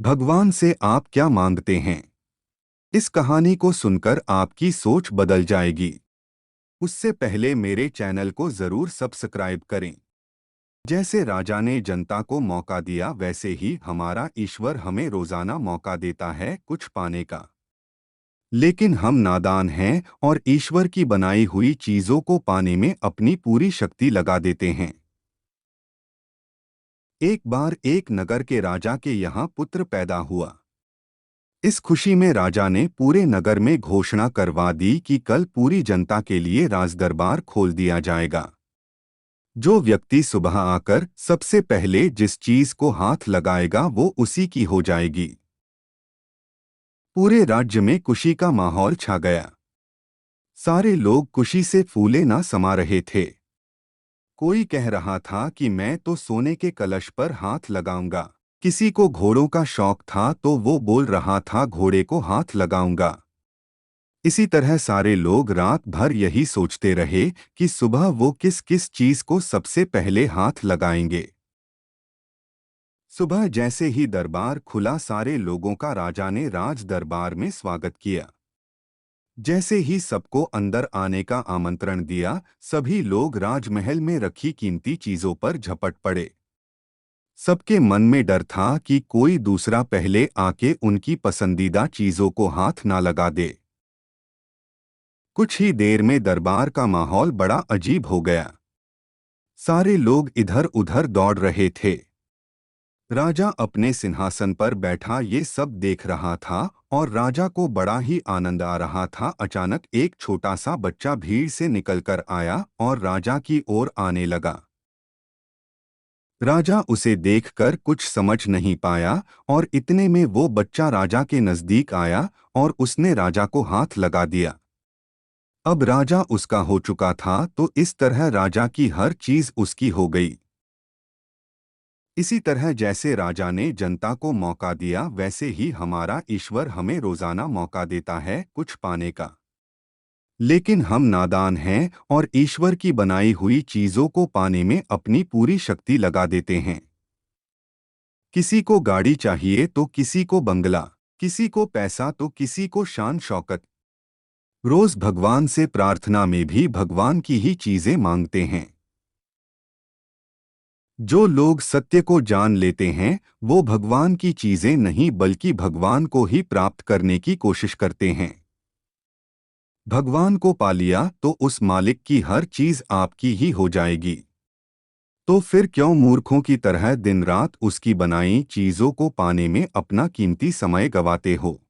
भगवान से आप क्या मांगते हैं? इस कहानी को सुनकर आपकी सोच बदल जाएगी। उससे पहले मेरे चैनल को जरूर सब्सक्राइब करें। जैसे राजा ने जनता को मौका दिया, वैसे ही हमारा ईश्वर हमें रोजाना मौका देता है कुछ पाने का। लेकिन हम नादान हैं और ईश्वर की बनाई हुई चीजों को पाने में अपनी पूरी शक्ति लगा देते हैं। एक बार एक नगर के राजा के यहाँ पुत्र पैदा हुआ। इस खुशी में राजा ने पूरे नगर में घोषणा करवा दी कि कल पूरी जनता के लिए राजदरबार खोल दिया जाएगा। जो व्यक्ति सुबह आकर सबसे पहले जिस चीज को हाथ लगाएगा वो उसी की हो जाएगी। पूरे राज्य में खुशी का माहौल छा गया। सारे लोग खुशी से फूले ना समा रहे थे। कोई कह रहा था कि मैं तो सोने के कलश पर हाथ लगाऊंगा। किसी को घोड़ों का शौक था तो वो बोल रहा था घोड़े को हाथ लगाऊंगा। इसी तरह सारे लोग रात भर यही सोचते रहे कि सुबह वो किस किस चीज को सबसे पहले हाथ लगाएंगे। सुबह जैसे ही दरबार खुला, सारे लोगों का राजा ने राज दरबार में स्वागत किया। जैसे ही सबको अंदर आने का आमंत्रण दिया, सभी लोग राजमहल में रखी कीमती चीजों पर झपट पड़े। सबके मन में डर था कि कोई दूसरा पहले आके उनकी पसंदीदा चीजों को हाथ ना लगा दे। कुछ ही देर में दरबार का माहौल बड़ा अजीब हो गया। सारे लोग इधर उधर दौड़ रहे थे। राजा अपने सिंहासन पर बैठा ये सब देख रहा था और राजा को बड़ा ही आनंद आ रहा था। अचानक एक छोटा सा बच्चा भीड़ से निकलकर आया और राजा की ओर आने लगा। राजा उसे देखकर कुछ समझ नहीं पाया और इतने में वो बच्चा राजा के नजदीक आया और उसने राजा को हाथ लगा दिया। अब राजा उसका हो चुका था, तो इस तरह राजा की हर चीज उसकी हो गई। इसी तरह जैसे राजा ने जनता को मौका दिया, वैसे ही हमारा ईश्वर हमें रोजाना मौका देता है कुछ पाने का। लेकिन हम नादान हैं और ईश्वर की बनाई हुई चीजों को पाने में अपनी पूरी शक्ति लगा देते हैं। किसी को गाड़ी चाहिए तो किसी को बंगला, किसी को पैसा तो किसी को शान शौकत। रोज भगवान से प्रार्थना में भी भगवान की ही चीजें मांगते हैं। जो लोग सत्य को जान लेते हैं, वो भगवान की चीजें नहीं बल्कि भगवान को ही प्राप्त करने की कोशिश करते हैं। भगवान को पा लिया तो उस मालिक की हर चीज आपकी ही हो जाएगी। तो फिर क्यों मूर्खों की तरह दिन रात उसकी बनाई चीजों को पाने में अपना कीमती समय गंवाते हो?